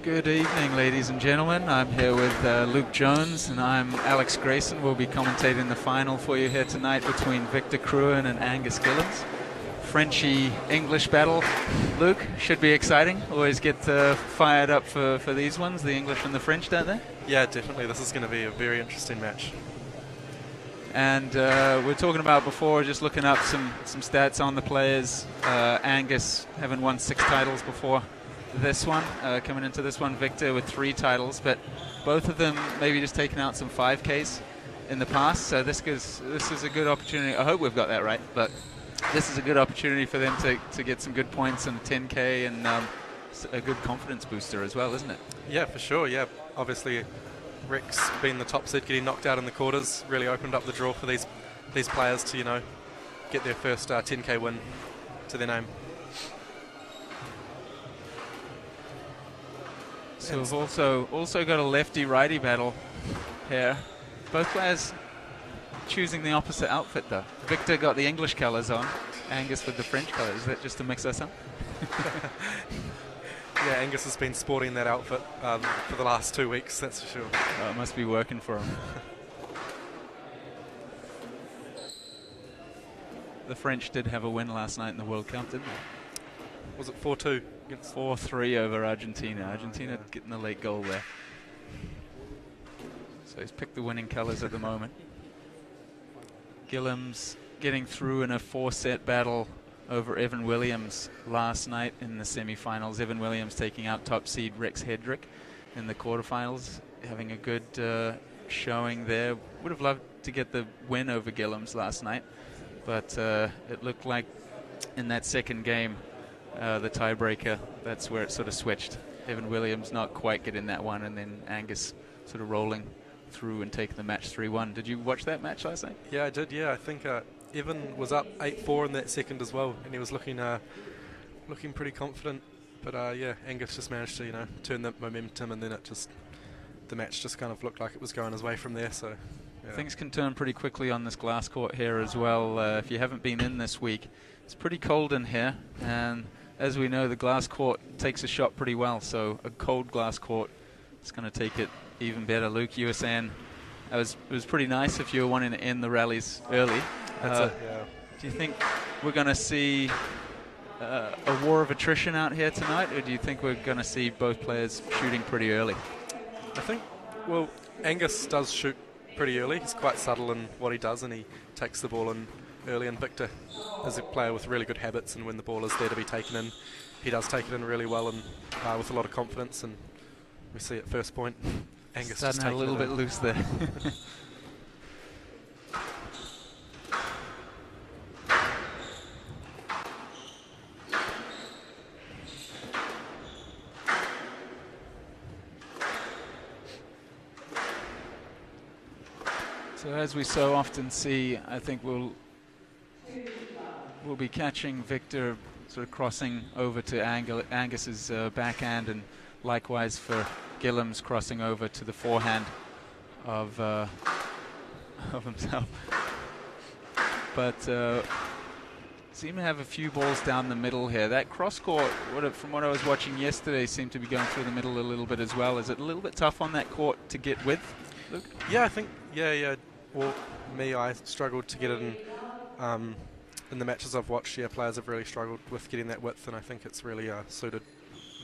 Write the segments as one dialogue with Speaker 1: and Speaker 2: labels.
Speaker 1: Good evening, ladies and gentlemen. I'm here with Luke Jones, and I'm Alex Grayson. We'll be commentating the final for you here tonight between Victor Crouin and Angus Gillams. Frenchy-English battle. Luke, should be exciting. Always get fired up for these ones, the English and the French, don't they?
Speaker 2: Yeah, definitely. This is going to be a very interesting match.
Speaker 1: And we're talking about before, just looking up some stats on the players. Angus having won 6 titles before this one, coming into this one. Victor with 3 titles, but both of them maybe just taking out some 5Ks in the past. So this is a good opportunity. I hope we've got that right, but this is a good opportunity for them to get some good points in the 10K and a good confidence booster as well, isn't it?
Speaker 2: Yeah, for sure. Yeah, obviously Rex being the top seed, getting knocked out in the quarters, really opened up the draw for these players to, get their first 10K win to their name.
Speaker 1: So we've also got a lefty-righty battle here. Both players choosing the opposite outfit, though. Victor got the English colours on, Angus with the French colours. Is that just to mix us up?
Speaker 2: Yeah, Angus has been sporting that outfit for the last 2 weeks, that's for sure.
Speaker 1: Oh, it must be working for him. The French did have a win last night in the World Cup, didn't they?
Speaker 2: Was it 4-2?
Speaker 1: 4-3 over Argentina. Argentina getting the late goal there. So he's picked the winning colours at the moment. Gillams getting through in a 4-set battle over Evan Williams last night in the semi-finals. Evan Williams taking out top seed Rex Hedrick in the quarterfinals, having a good showing there. Would have loved to get the win over Gillams last night, but it looked like in that second game, the tiebreaker, that's where it sort of switched. Evan Williams not quite getting that one, and then Angus sort of rolling through and taking the match 3-1. Did you watch that match last night?
Speaker 2: Yeah, I did. Yeah, I think Evan was up 8-4 in that second as well, and he was looking pretty confident. But yeah, Angus just managed to turn the momentum, and then the match just kind of looked like it was going his way from there. So yeah.
Speaker 1: Things can turn pretty quickly on this glass court here as well. If you haven't been in this week, it's pretty cold in here, and as we know, the glass court takes a shot pretty well. So a cold glass court is going to take it even better. Luke, you were saying it was pretty nice if you were wanting to end the rallies early.
Speaker 2: That's it, yeah.
Speaker 1: Do you think we're going to see a war of attrition out here tonight, or do you think we're going to see both players shooting pretty early?
Speaker 2: I think, well, Angus does shoot pretty early. He's quite subtle in what he does, and he takes the ball in early. And Victor is a player with really good habits, and when the ball is there to be taken in, he does take it in really well and with a lot of confidence. And we see at first point, Angus just taking
Speaker 1: a little bit loose there. So as we so often see, I think we'll be catching Victor sort of crossing over to Angus's backhand, and likewise for Gillams crossing over to the forehand of himself. But seem to have a few balls down the middle here. That cross court, from what I was watching yesterday, seemed to be going through the middle a little bit as well. Is it a little bit tough on that court to get with, Luke?
Speaker 2: Yeah, I think, yeah. Well, I struggled to get it in the matches I've watched. Yeah, players have really struggled with getting that width, and I think it's really suited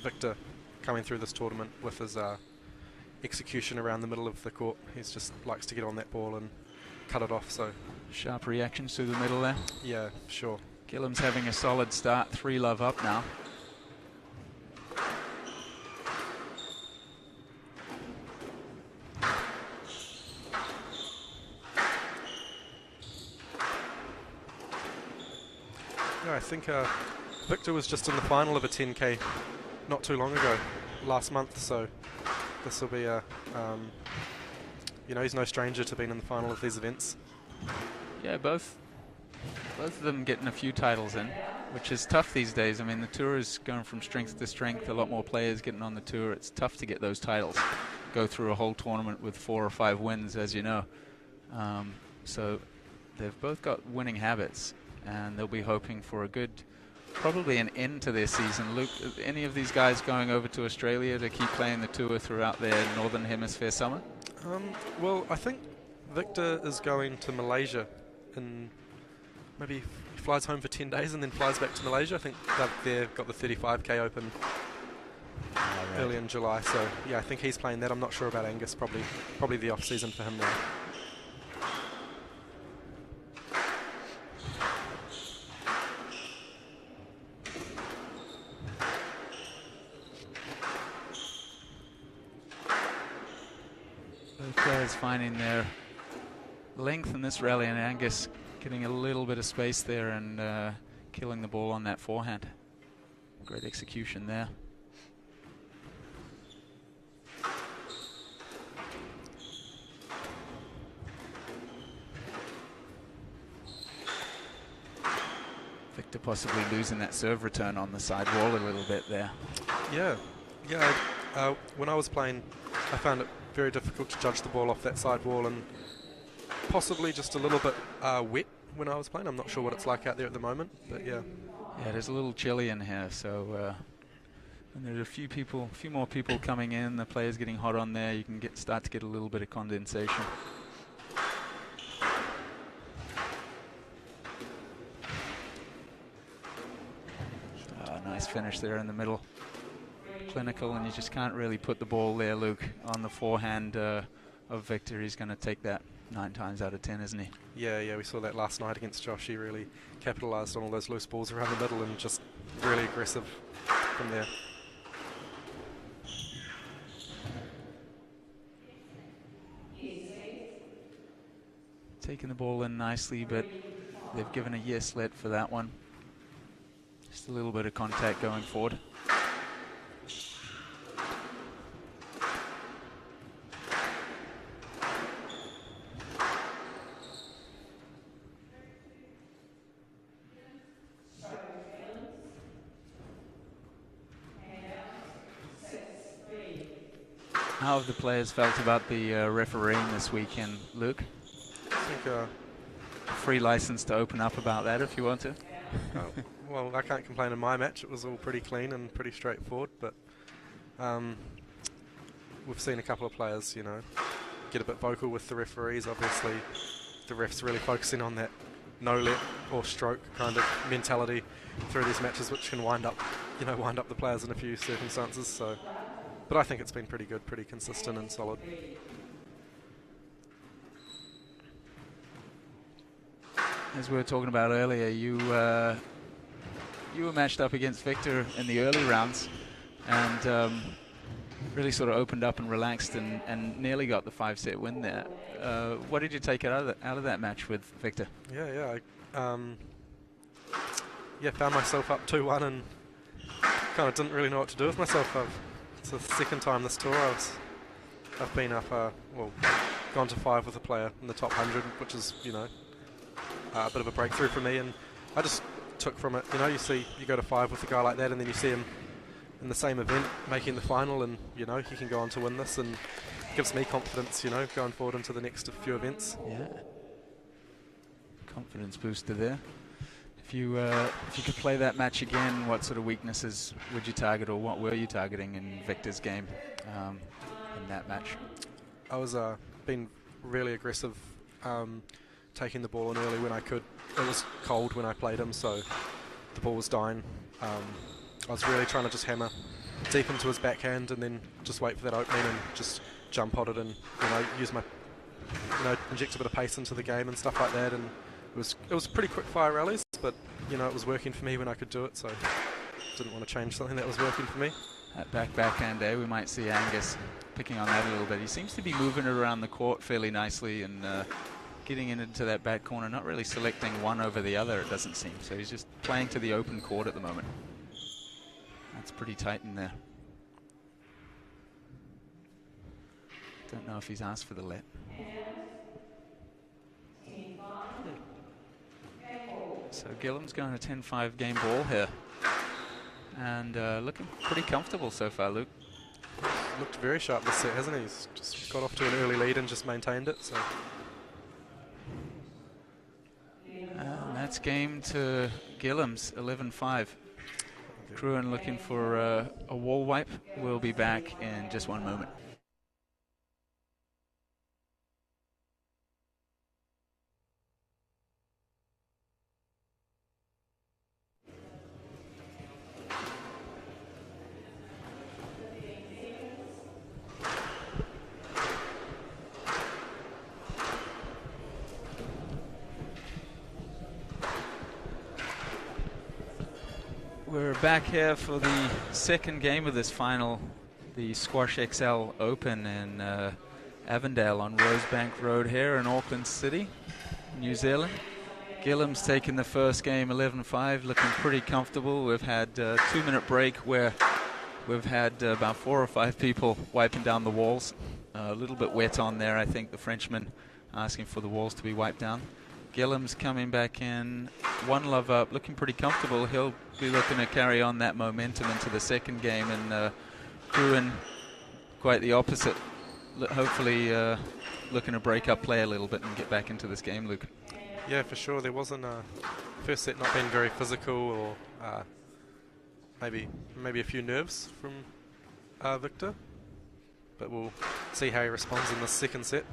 Speaker 2: Victor coming through this tournament with his execution around the middle of the court. He just likes to get on that ball and cut it off. So
Speaker 1: sharp reactions through the middle there.
Speaker 2: Yeah, sure.
Speaker 1: Gillams having a solid start, 3-love up now.
Speaker 2: Yeah, I think Victor was just in the final of a 10K not too long ago, last month, so this will be he's no stranger to being in the final of these events.
Speaker 1: Yeah, both of them getting a few titles in, which is tough these days. I mean, the tour is going from strength to strength, a lot more players getting on the tour. It's tough to get those titles, go through a whole tournament with 4 or 5 wins, as you know. So they've both got winning habits, and they'll be hoping for a good probably an end to their season. Luke, any of these guys going over to Australia to keep playing the tour throughout their Northern Hemisphere summer?
Speaker 2: Well, I think Victor is going to Malaysia, and maybe he flies home for 10 days and then flies back to Malaysia. I think they've got the 35k Open early in July, so yeah, I think he's playing that. I'm not sure about Angus, probably the off-season for him now.
Speaker 1: Both players finding their length in this rally, and Angus getting a little bit of space there and killing the ball on that forehand. Great execution there. Victor possibly losing that serve return on the side wall a little bit there.
Speaker 2: Yeah. When I was playing, I found it very difficult to judge the ball off that side wall, and possibly just a little bit wet when I was playing. I'm not sure what it's like out there at the moment, but yeah.
Speaker 1: Yeah, it is a little chilly in here, so and there's a few more people coming in. The players getting hot on there. You can start to get a little bit of condensation. Nice finish there in the middle. Clinical, and you just can't really put the ball there, Luke, on the forehand of Victor. He's going to take that 9 times out of 10, isn't he?
Speaker 2: Yeah, we saw that last night against Josh. He really capitalised on all those loose balls around the middle and just really aggressive from there.
Speaker 1: Taking the ball in nicely, but they've given a yes let for that one. Just a little bit of contact going forward. How have the players felt about the refereeing this weekend, Luke?
Speaker 2: I think
Speaker 1: free license to open up about that if you want to.
Speaker 2: Well, I can't complain in my match. It was all pretty clean and pretty straightforward, but we've seen a couple of players, you know, get a bit vocal with the referees. Obviously, the refs really focusing on that no-let or stroke kind of mentality through these matches, which can wind up the players in a few circumstances. So, but I think it's been pretty good, pretty consistent and solid.
Speaker 1: As we were talking about earlier, you were matched up against Victor in the early rounds and really sort of opened up and relaxed and nearly got the 5-set win there. What did you take out of that match with Victor?
Speaker 2: I found myself up 2-1 and kind of didn't really know what to do with myself. It's the second time this tour I've been up, gone to 5 with a player in the top 100, which is, you know, a bit of a breakthrough for me, and I just took from it, you know, you go to 5 with a guy like that, and then you see him in the same event making the final, and you know he can go on to win this, and gives me confidence, you know, going forward into the next few events.
Speaker 1: Yeah, confidence booster there. If you could play that match again, what sort of weaknesses would you target, or what were you targeting in Victor's game in that match?
Speaker 2: I was being really aggressive, taking the ball in early when I could. It was cold when I played him, so the ball was dying. I was really trying to just hammer deep into his backhand and then just wait for that opening and just jump on it and, you know, use my, you know, inject a bit of pace into the game and stuff like that. And it was pretty quick fire rallies, but you know, it was working for me when I could do it, so didn't want to change something that was working for me.
Speaker 1: That backhand there, we might see Angus picking on that a little bit. He seems to be moving it around the court fairly nicely and getting into that back corner, not really selecting one over the other, it doesn't seem. So he's just playing to the open court at the moment. That's pretty tight in there. Don't know if he's asked for the let. So Gillams going to 10-5 game ball here. And looking pretty comfortable so far, Luke.
Speaker 2: Looked very sharp this set, hasn't he? He's just got off to an early lead and just maintained it. So.
Speaker 1: And that's game to Gillams, 11-5. Crouin looking for a wall wipe. We'll be back in just one moment. We're back here for the second game of this final, the SquashXL Open in Avondale on Rosebank Road here in Auckland City, New Zealand. Gillams taking the first game 11-5, looking pretty comfortable. We've had a 2-minute break where we've had about 4 or 5 people wiping down the walls. A little bit wet on there, I think, the Frenchman asking for the walls to be wiped down. Gillams coming back in, 1 love up, looking pretty comfortable. He'll be looking to carry on that momentum into the second game, and Crouin quite the opposite. Hopefully looking to break up play a little bit and get back into this game, Luke.
Speaker 2: Yeah, for sure. There wasn't a first set not being very physical, or maybe a few nerves from Victor, but we'll see how he responds in the second set.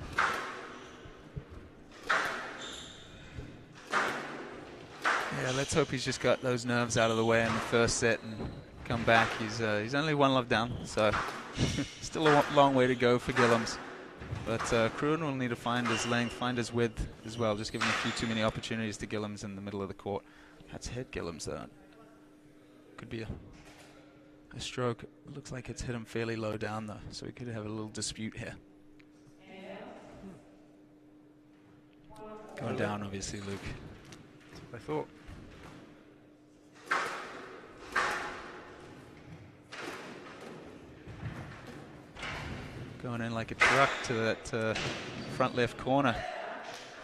Speaker 1: Yeah, let's hope he's just got those nerves out of the way in the first set and come back. He's only 1 love down, so still a long way to go for Gillams. But Crouin will need to find his length, find his width as well, just giving a few too many opportunities to Gillams in the middle of the court. That's hit Gillams though. Could be a stroke. It looks like it's hit him fairly low down though, so we could have a little dispute here. Going down obviously, Luke.
Speaker 2: That's what I thought.
Speaker 1: Going in like a truck to that front left corner.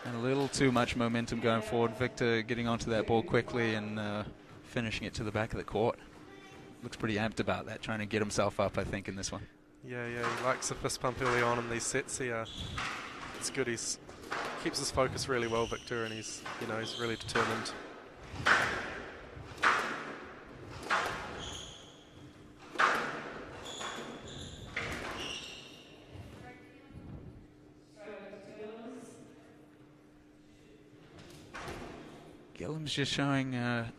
Speaker 1: And a little too much momentum going forward. Victor getting onto that ball quickly and finishing it to the back of the court. Looks pretty amped about that, trying to get himself up, I think, in this one.
Speaker 2: Yeah, he likes a fist pump early on in these sets. It's good. He's keeps his focus really well, Victor, and he's really determined.
Speaker 1: Gillams just showing a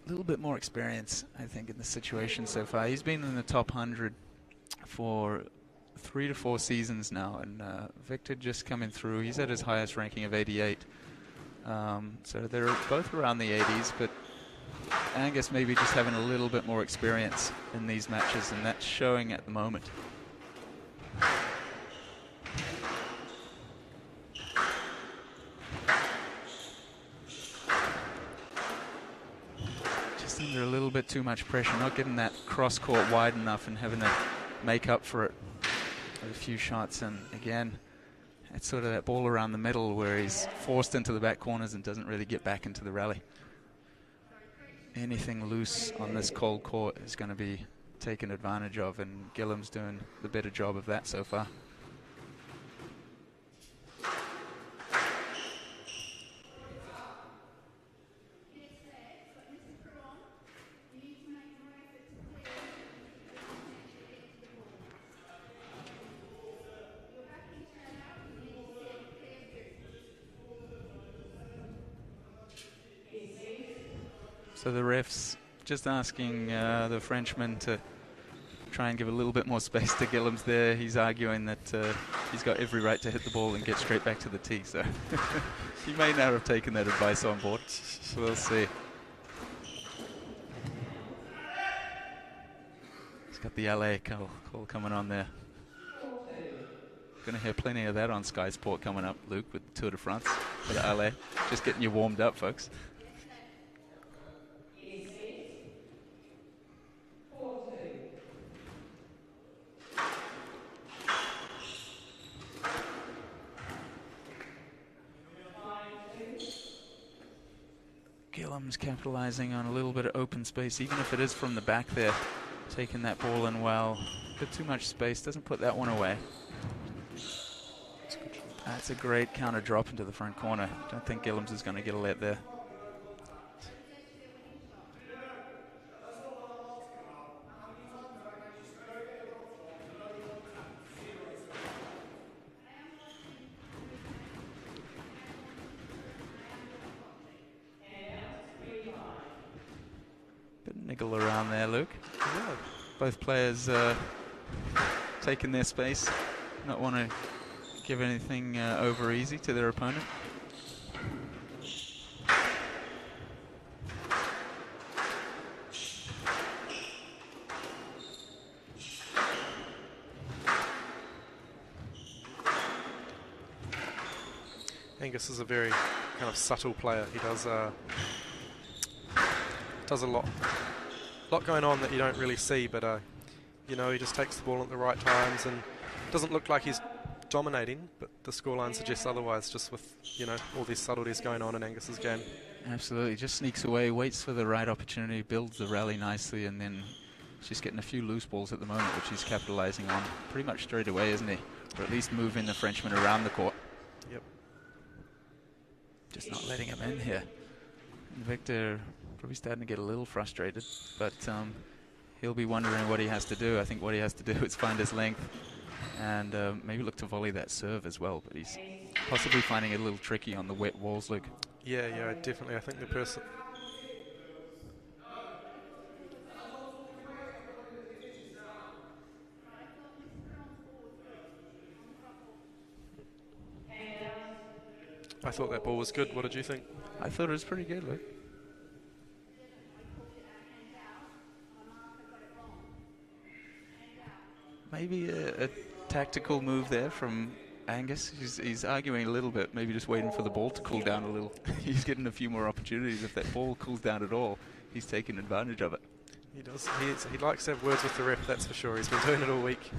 Speaker 1: little bit more experience, I think, in the situation so far. He's been in the top 100 for 3 to 4 seasons now, and Victor just coming through. He's at his highest ranking of 88. So they're both around the 80s, but Angus maybe just having a little bit more experience in these matches, and that's showing at the moment. Just under a little bit too much pressure, not getting that cross court wide enough and having to make up for it with a few shots. And again, it's sort of that ball around the middle where he's forced into the back corners and doesn't really get back into the rally. Anything loose on this cold court is going to be taken advantage of, and Gillams doing the better job of that so far. So the refs just asking the Frenchman to try and give a little bit more space to Gillams there. He's arguing that he's got every right to hit the ball and get straight back to the tee. So he may not have taken that advice on board. So we'll see. He's got the LA call coming on there. Going to hear plenty of that on Sky Sport coming up, Luke, with the Tour de France for the LA. Just getting you warmed up, folks. Gillams capitalizing on a little bit of open space, even if it is from the back there. Taking that ball in well. A bit too much space, doesn't put that one away. That's a great counter drop into the front corner. Don't think Gillams is going to get a let there. niggle around there, Luke.
Speaker 2: Yeah.
Speaker 1: Both players taking their space, not want to give anything over easy to their opponent.
Speaker 2: Angus is a very kind of subtle player. He does a lot going on that you don't really see, but you know, he just takes the ball at the right times and doesn't look like he's dominating, but the scoreline suggests otherwise, just with, you know, all these subtleties going on in Angus's game.
Speaker 1: Absolutely, just sneaks away, waits for the right opportunity, builds the rally nicely, and then she's getting a few loose balls at the moment, which he's capitalizing on pretty much straight away, isn't he? Or at least moving the Frenchman around the court.
Speaker 2: Yep.
Speaker 1: Just not letting him in here. And Victor probably starting to get a little frustrated, but he'll be wondering what he has to do. I think what he has to do is find his length and maybe look to volley that serve as well, but he's possibly finding it a little tricky on the wet walls, Luke.
Speaker 2: Yeah, definitely. I think the person... I thought that ball was good. What did you think?
Speaker 1: I thought it was pretty good, Luke. Maybe a tactical move there from Angus. He's arguing a little bit, maybe just waiting for the ball to cool down a little. He's getting a few more opportunities. If that ball cools down at all, he's taking advantage of it.
Speaker 2: He does. He likes to have words with the ref, that's for sure. He's been doing it all week.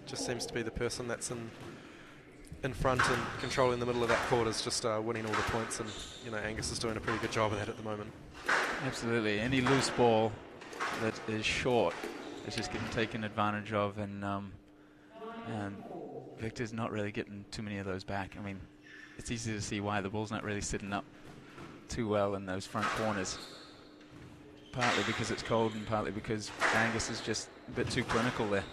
Speaker 2: Just seems to be the person that's in front and controlling the middle of that court is just winning all the points, and you know, Angus is doing a pretty good job of that at the moment.
Speaker 1: Absolutely. Any loose ball that is short is just getting taken advantage of, and Victor's not really getting too many of those back. I mean, it's easy to see why the ball's not really sitting up too well in those front corners. Partly because it's cold and partly because Angus is just a bit too clinical there.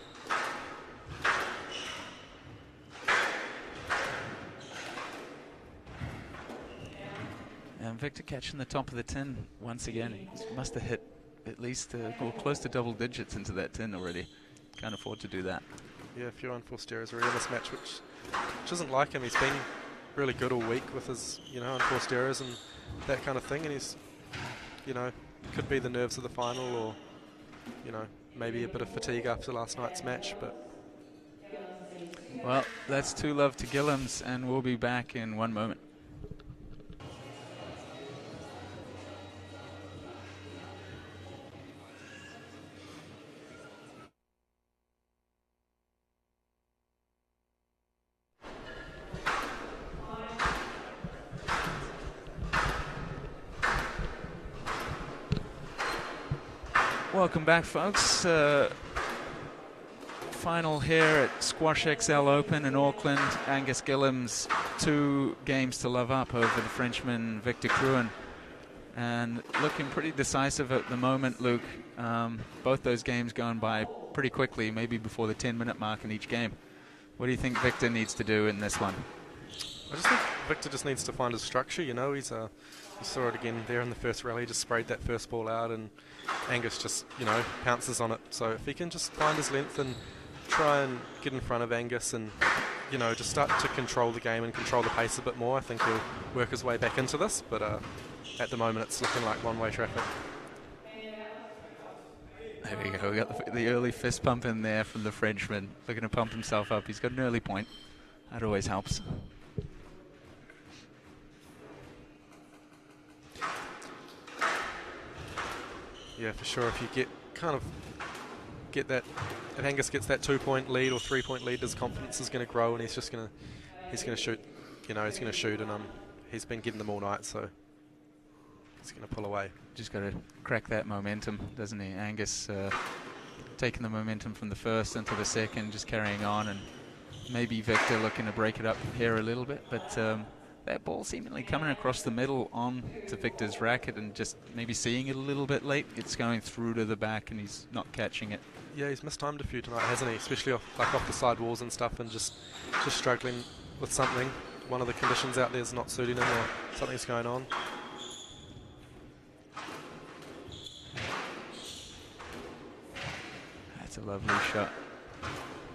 Speaker 1: And Victor catching the top of the tin once again. He must have hit at least close to double digits into that tin already. Can't afford to do that. Yeah,
Speaker 2: a few unforced errors already in this match, which isn't like him. He's been really good all week with his, you know, unforced errors and that kind of thing. And he's, you know, could be the nerves of the final, or, you know, maybe a bit of fatigue after last night's match. But
Speaker 1: well, that's 2-love to Gillams, and we'll be back in one moment. Welcome back, folks. Final here at SquashXL Open in Auckland. Angus Gillams, 2 games to love up over the Frenchman Victor Crouin. And looking pretty decisive at the moment, Luke. Both those games going by pretty quickly, maybe before the 10-minute mark in each game. What do you think Victor needs to do in this one?
Speaker 2: I just think Victor just needs to find his structure, you know. You saw it again there in the first rally, just sprayed that first ball out, and Angus just, you know, pounces on it. So if he can just find his length and try and get in front of Angus and, you know, just start to control the game and control the pace a bit more, I think he'll work his way back into this. But at the moment, it's looking like one-way traffic.
Speaker 1: There we go. We got the early fist pump in there from the Frenchman, looking to pump himself up. He's got an early point. That always helps.
Speaker 2: Yeah, for sure. If you get that, if Angus gets that 2-point lead or 3-point lead, his confidence is going to grow, and he's going to shoot. You know, he's going to shoot, and he's been getting them all night, so he's going to pull away.
Speaker 1: Just got to crack that momentum, doesn't he? Angus taking the momentum from the first into the second, just carrying on, and maybe Victor looking to break it up here a little bit, but that ball seemingly coming across the middle on to Victor's racket and just maybe seeing it a little bit late. It's going through to the back and he's not catching it.
Speaker 2: Yeah, he's mistimed a few tonight, hasn't he? Especially off the side walls and stuff, and just struggling with something. one of the conditions out there is not suiting him or something's going on.
Speaker 1: That's a lovely shot.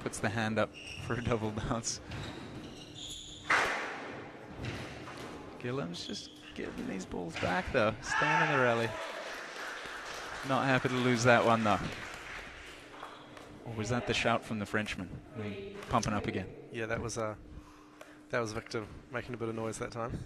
Speaker 1: Puts the hand up for a double bounce. Gillams just getting these balls back though, staying in the rally. Not happy to lose that one though. Or was that the shout from the Frenchman? I mean, pumping up again.
Speaker 2: Yeah, that was Victor making a bit of noise that time.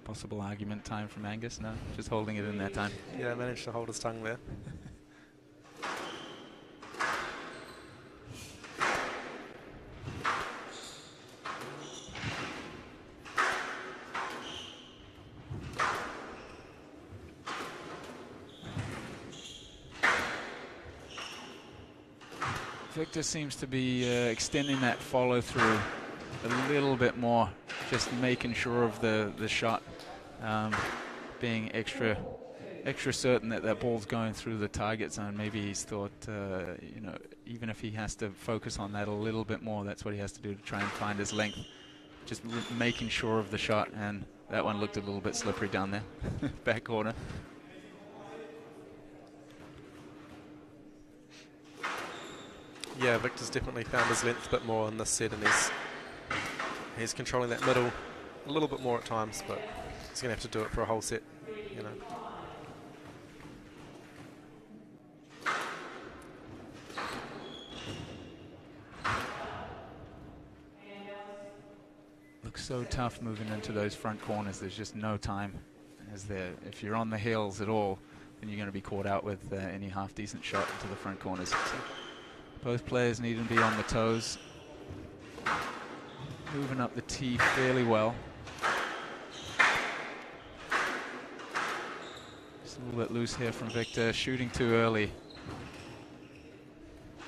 Speaker 1: Possible argument time from Angus? No, just holding it in that time.
Speaker 2: Yeah, managed to hold his tongue there.
Speaker 1: Victor seems to be extending that follow through a little bit more, just making sure of the shot, being extra certain that that ball's going through the target zone. Maybe he's thought, you know, even if he has to focus on that a little bit more, that's what he has to do to try and find his length. Just making sure of the shot, and that one looked a little bit slippery down there, back corner.
Speaker 2: Yeah, Victor's definitely found his length a bit more in this set, and he's controlling that middle a little bit more at times, but he's going to have to do it for a whole set, you know.
Speaker 1: Looks so tough moving into those front corners. There's just no time. If you're on the heels at all, then you're going to be caught out with any half-decent shot into the front corners. So both players need to be on the toes. Moving up the tee fairly well. Just a little bit loose here from Victor, shooting too early.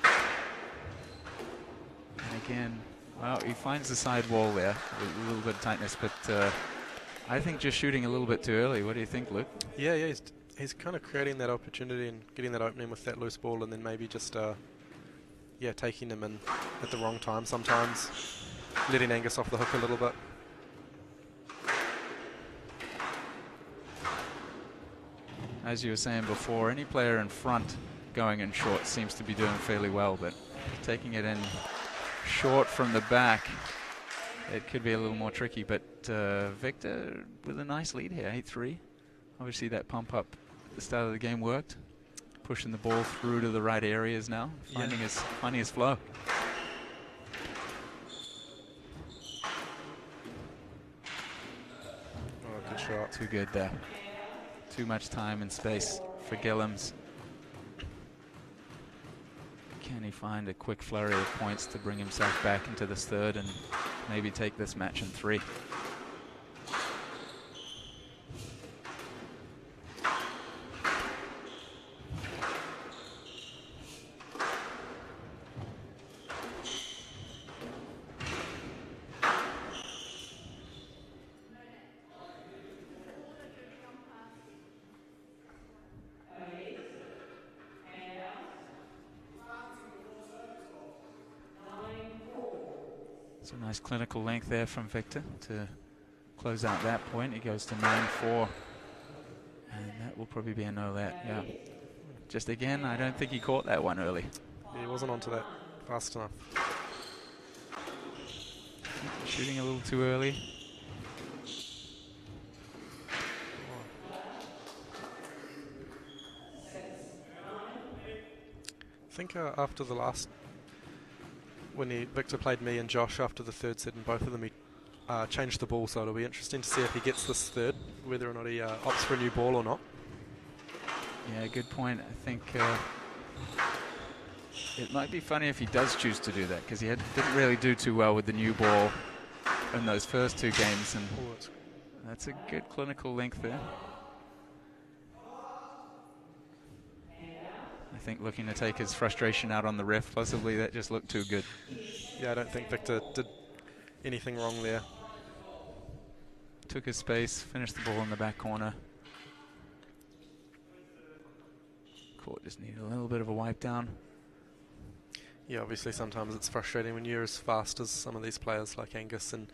Speaker 1: And again, well, he finds the side wall there with a little bit of tightness, but I think just shooting a little bit too early. What do you think, Luke?
Speaker 2: Yeah, he's kind of creating that opportunity and getting that opening with that loose ball, and then maybe just yeah, taking them in at the wrong time sometimes, letting Angus off the hook a little bit.
Speaker 1: As you were saying before, any player in front going in short seems to be doing fairly well, but taking it in short from the back, it could be a little more tricky. But Victor with a nice lead here, 8-3. Obviously that pump up at the start of the game worked. Pushing the ball through to the right areas now, finding his flow.
Speaker 2: Oh, good shot.
Speaker 1: Too good there. Too much time and space for Gillams. Can he find a quick flurry of points to bring himself back into this third and maybe take this match in 3? So nice clinical length there from Victor to close out that point. He goes to 9-4, and that will probably be a no let. Yeah. Just again, I don't think he caught that one early.
Speaker 2: Yeah, he wasn't onto that fast enough.
Speaker 1: Shooting a little too early.
Speaker 2: I think after the last, when Victor played me and Josh after the third set, and both of them he changed the ball, so it'll be interesting to see if he gets this third, whether or not he opts for a new ball or not.
Speaker 1: Yeah, good point. I think it might be funny if he does choose to do that, because he didn't really do too well with the new ball in those first 2 games, and that's a good clinical length there. I think looking to take his frustration out on the ref, possibly that just looked too good.
Speaker 2: Yeah, I don't think Victor did anything wrong there.
Speaker 1: took his space, finished the ball in the back corner. Court just needed a little bit of a wipe down.
Speaker 2: Yeah, obviously sometimes it's frustrating when you're as fast as some of these players like Angus, and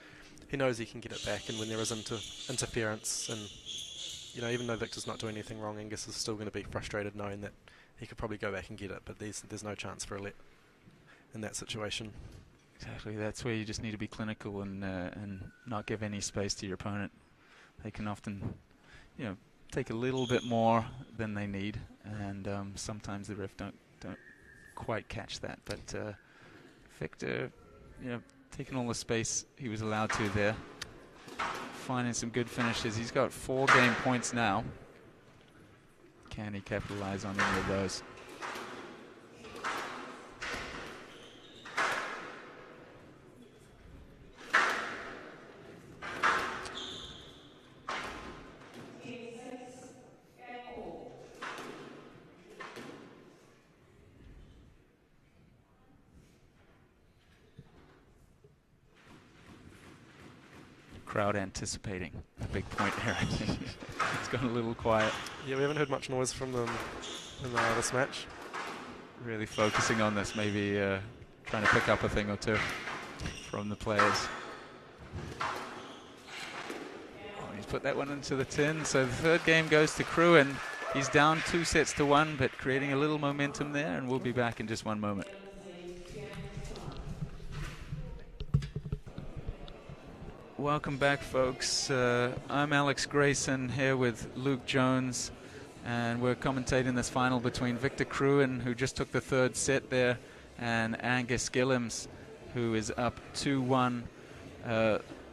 Speaker 2: he knows he can get it back, and when there is interference, and even though Victor's not doing anything wrong, Angus is still going to be frustrated knowing that he could probably go back and get it, but there's no chance for a let in that situation.
Speaker 1: Exactly, that's where you just need to be clinical and not give any space to your opponent. They can often, take a little bit more than they need, and sometimes the ref don't quite catch that. But Victor, taking all the space he was allowed to there, finding some good finishes. He's got 4 game points now. Can he capitalize on any of those? Crowd anticipating a big point here. It's gone a little quiet.
Speaker 2: Yeah, we haven't heard much noise from them in this match.
Speaker 1: Really focusing on this, maybe trying to pick up a thing or two from the players. Oh, he's put that one into the tin. So the third game goes to Crouin. He's down 2-1, but creating a little momentum there, and we'll be back in just one moment. Welcome back, folks. I'm Alex Grayson here with Luke Jones, and we're commentating this final between Victor Crouin, who just took the third set there, and Angus Gillams, who is up 2-1.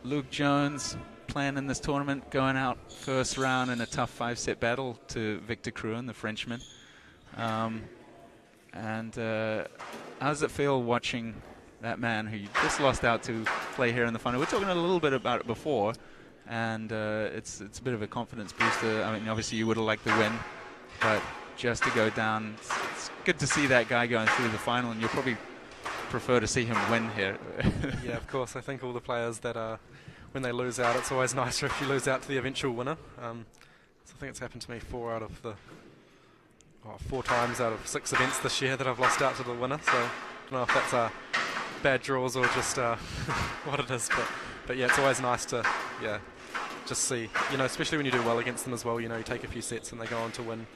Speaker 1: Luke Jones playing in this tournament, going out first round in a tough 5-set battle to Victor Crouin, the Frenchman. How does it feel watching that man who you just lost out to play here in the final? We're talking a little bit about it before, and it's a bit of a confidence booster. I mean, obviously you would have liked the win, but just to go down, it's good to see that guy going through the final, and you'll probably prefer to see him win here.
Speaker 2: Yeah, of course. I think all the players that when they lose out, it's always nicer if you lose out to the eventual winner. So I think it's happened to me 4 times out of 6 events this year that I've lost out to the winner. So I don't know if that's bad draws or just what it is, but yeah, it's always nice to just see, especially when you do well against them as well. You take a few sets and they go on to win.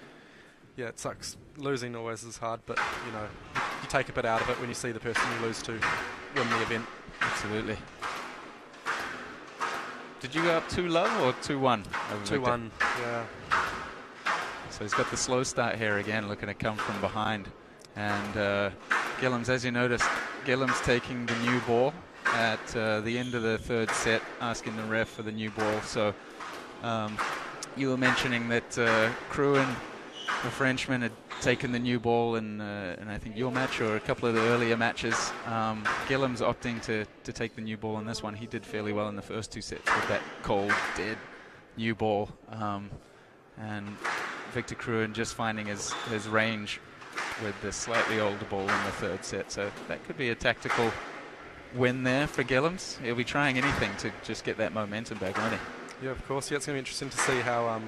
Speaker 2: Yeah, it sucks. Losing always is hard, but you take a bit out of it when you see the person you lose to win the event.
Speaker 1: Absolutely. Did you go up 2-love or 2-1?
Speaker 2: 2-1, yeah.
Speaker 1: So he's got the slow start here again, looking to come from behind. And Gillams, as you noticed, Gillams taking the new ball at the end of the third set, asking the ref for the new ball. So you were mentioning that Crouin, the Frenchman, had taken the new ball in I think your match or a couple of the earlier matches. Gillams opting to take the new ball in this one. He did fairly well in the first 2 sets with that cold, dead new ball. And Victor Crouin just finding his range with the slightly older ball in the third set. So that could be a tactical win there for Gillams. He'll be trying anything to just get that momentum back, won't he?
Speaker 2: Yeah, of course. Yeah, it's going to be interesting to see how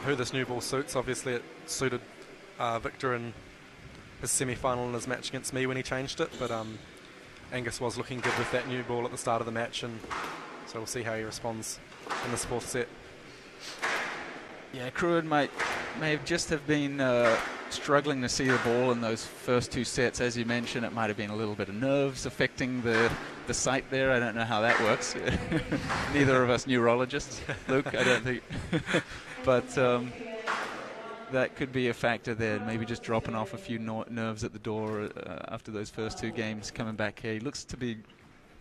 Speaker 2: who this new ball suits. Obviously it suited Victor in his semi-final in his match against me when he changed it, but Angus was looking good with that new ball at the start of the match, and so we'll see how he responds in this 4th set.
Speaker 1: Yeah, Crouin may have just have been struggling to see the ball in those first 2 sets. As you mentioned, it might have been a little bit of nerves affecting the sight there. I don't know how that works. Neither of us neurologists, Luke, I don't think. But that could be a factor there, maybe just dropping off a few nerves at the door after those first 2 games. Coming back here, he looks to be,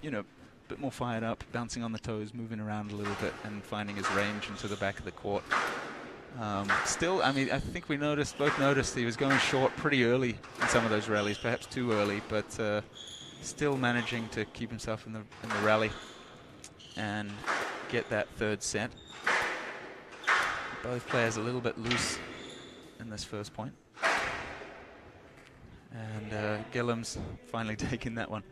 Speaker 1: a bit more fired up, bouncing on the toes, moving around a little bit, and finding his range into the back of the court. Still, I mean, I think we both noticed he was going short pretty early in some of those rallies, perhaps too early, but still managing to keep himself in the rally and get that third set. Both players a little bit loose in this first point. And Gillams finally taking that one.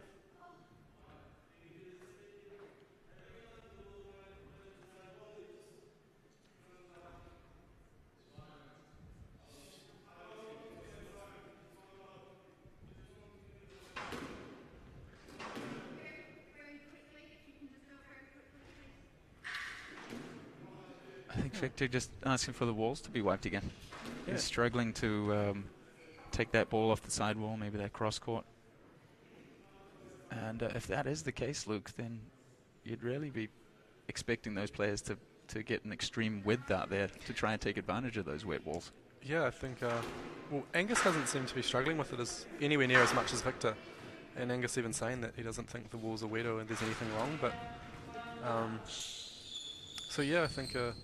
Speaker 1: Victor just asking for the walls to be wiped again.
Speaker 2: Yeah.
Speaker 1: He's struggling to take that ball off the sidewall, maybe that cross court. And if that is the case, Luke, then you'd really be expecting those players to get an extreme width out there to try and take advantage of those wet walls.
Speaker 2: Yeah, I think, well, Angus hasn't seemed to be struggling with it anywhere near as much as Victor. And Angus even saying that he doesn't think the walls are wet or there's anything wrong. But, so yeah, I think, well,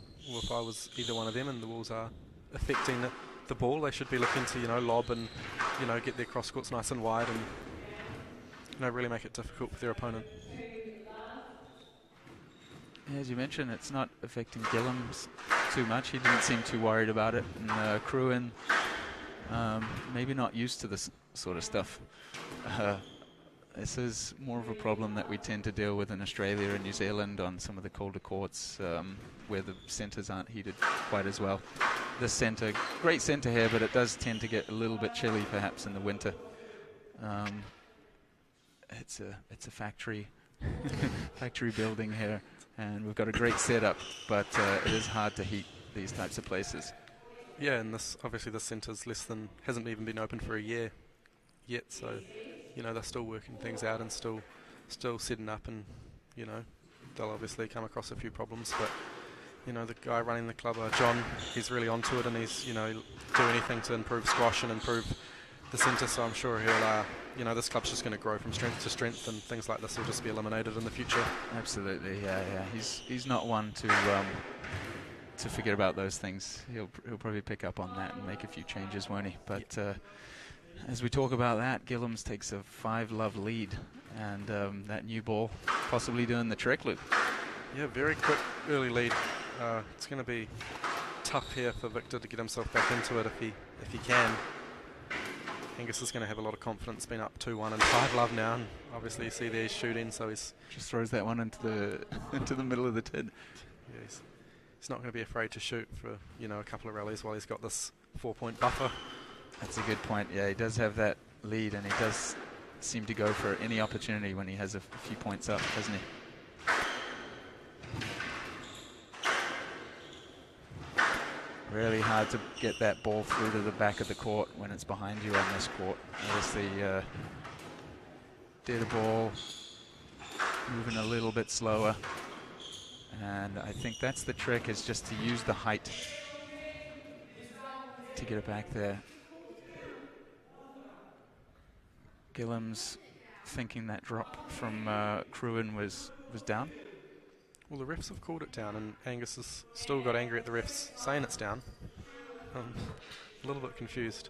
Speaker 2: if I was either one of them and the walls are affecting the ball, they should be looking to, lob and, get their cross courts nice and wide and, really make it difficult for their opponent.
Speaker 1: As you mentioned, it's not affecting Gillams too much. He didn't seem too worried about it. And Crouin, maybe not used to this sort of stuff. This is more of a problem that we tend to deal with in Australia and New Zealand on some of the colder courts where the centres aren't heated quite as well. This centre, great centre here, but it does tend to get a little bit chilly perhaps in the winter. It's a factory building here, and we've got a great setup, but it is hard to heat these types of places.
Speaker 2: Yeah, and obviously this centre's hasn't even been open for a year yet, so they're still working things out and still setting up, and they'll obviously come across a few problems, but the guy running the club, John, he's really onto it, and he's do anything to improve squash and improve the centre, so I'm sure he'll this club's just going to grow from strength to strength, and things like this will just be eliminated in the future.
Speaker 1: Absolutely, yeah. He's not one to forget about those things. He'll probably pick up on that and make a few changes, won't he? But as we talk about that, Gillams takes a 5-love lead, and that new ball possibly doing the trick, Luke.
Speaker 2: Yeah, very quick early lead. It's going to be tough here for Victor to get himself back into it if he can. Angus is going to have a lot of confidence, been up 2-1 and 5-love now, and obviously you see there he's shooting, so he's
Speaker 1: just throws that one into the middle of the tin.
Speaker 2: Yeah, he's not going to be afraid to shoot for a couple of rallies while he's got this 4-point buffer.
Speaker 1: That's a good point. Yeah, he does have that lead, and he does seem to go for any opportunity when he has a few points up, doesn't he? Really hard to get that ball through to the back of the court when it's behind you on this court. Obviously, dead ball, moving a little bit slower. And I think that's the trick, is just to use the height to get it back there. Gillams thinking that drop from Crouin was down.
Speaker 2: Well, the refs have called it down, and Angus has still got angry at the refs saying it's down. A little bit confused.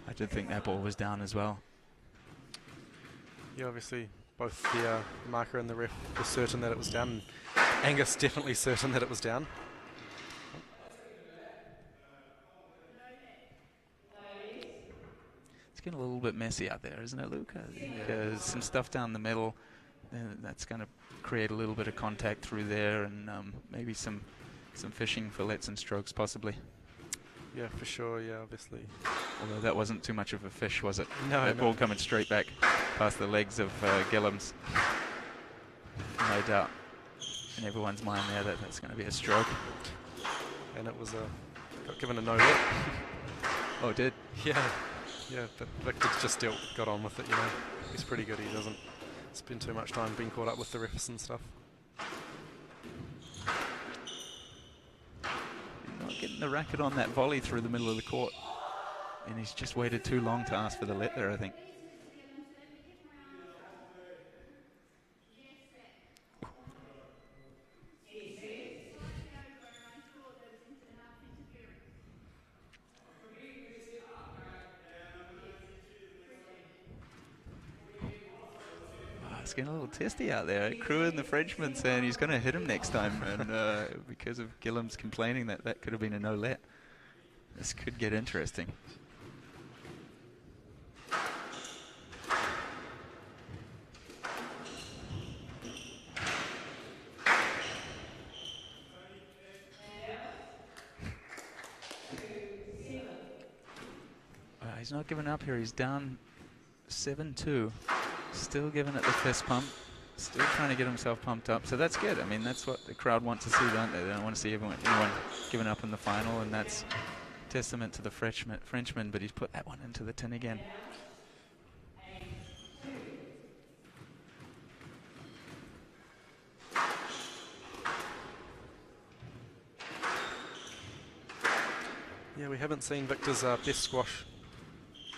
Speaker 1: I did think that ball was down as well.
Speaker 2: Yeah, obviously both the marker and the ref were certain that it was down. Angus definitely certain that it was down.
Speaker 1: It's getting a little bit messy out there, isn't it, Luke? There's some stuff down the middle, and that's going to create a little bit of contact through there, and maybe some fishing fillets and strokes possibly.
Speaker 2: Yeah, for sure, yeah, obviously.
Speaker 1: Although that wasn't too much of a fish, was it?
Speaker 2: No.
Speaker 1: That ball coming straight back past the legs of Gillams. No doubt in everyone's mind there that that's going to be a stroke.
Speaker 2: And it was got given a no let.
Speaker 1: Oh, it did?
Speaker 2: Yeah, but Victor just got on with it, He's pretty good. He doesn't spend too much time being caught up with the refs and stuff.
Speaker 1: Not getting the racket on that volley through the middle of the court. And he's just waited too long to ask for the let there, I think. It's getting a little testy out there. Crouin, the Frenchman, saying he's going to hit him next time, and because of Gillams complaining that could have been a no-let. This could get interesting. He's not giving up here. He's down 7-2. Still giving it the fist pump. Still trying to get himself pumped up. So that's good. I mean, that's what the crowd want to see, don't they? They don't want to see anyone giving up in the final, and that's testament to the Frenchman, but he's put that one into the tin again.
Speaker 2: Yeah, we haven't seen Victor's best squash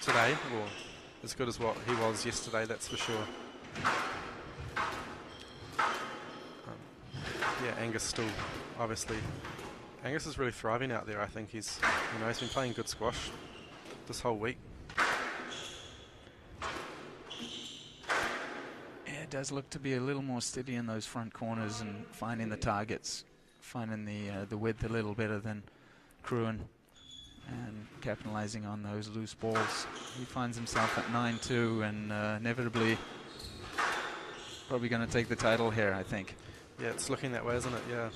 Speaker 2: today, or as good as what he was yesterday, that's for sure. Yeah, Angus still, obviously, Angus is really thriving out there. I think he's been playing good squash this whole week.
Speaker 1: Yeah, it does look to be a little more steady in those front corners and finding the targets, finding the width a little better than Crouin, and capitalizing on those loose balls. He finds himself at 9-2 and inevitably probably going to take the title here, I think.
Speaker 2: Yeah, it's looking that way, isn't it? Yeah.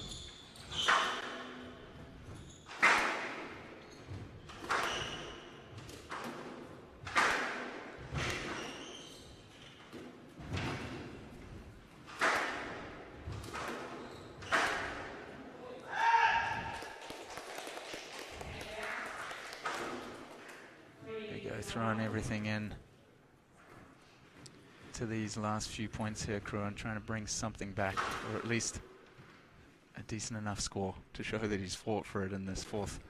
Speaker 1: Throwing everything in to these last few points here, Crouin, trying to bring something back, or at least a decent enough score to show that he's fought for it in this fourth.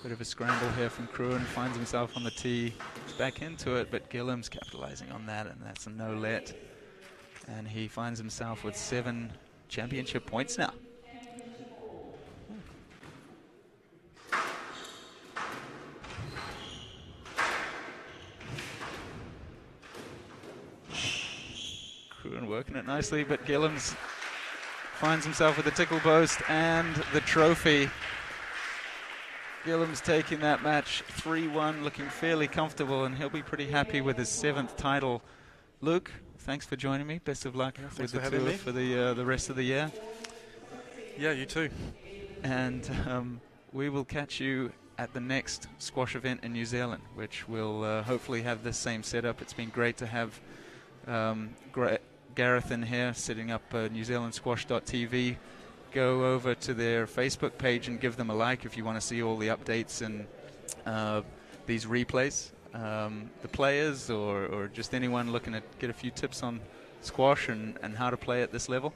Speaker 1: Bit of a scramble here from Crouin, finds himself on the tee, back into it, but Gillams capitalizing on that, and that's a no-let. And he finds himself with 7 championship points now. Crouin working it nicely, but Gillams finds himself with the tickle post and the trophy. Gillams taking that match 3-1, looking fairly comfortable, and he'll be pretty happy with his 7th title. Luke, thanks for joining me. Best of luck with the tour for the rest of the year.
Speaker 2: Yeah, you too.
Speaker 1: And we will catch you at the next squash event in New Zealand, which will hopefully have this same setup. It's been great to have Gareth in here, setting up SquashTV. Go over to their Facebook page and give them a like if you want to see all the updates and these replays. The players or just anyone looking to get a few tips on squash and how to play at this level,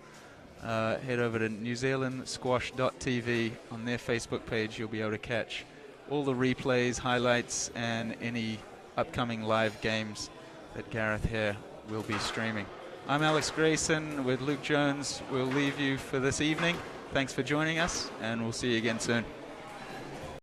Speaker 1: head over to SquashTV on their Facebook page. You'll be able to catch all the replays, highlights, and any upcoming live games that Gareth here will be streaming. I'm Alex Grayson with Luke Jones. We'll leave you for this evening. Thanks for joining us, and we'll see you again soon.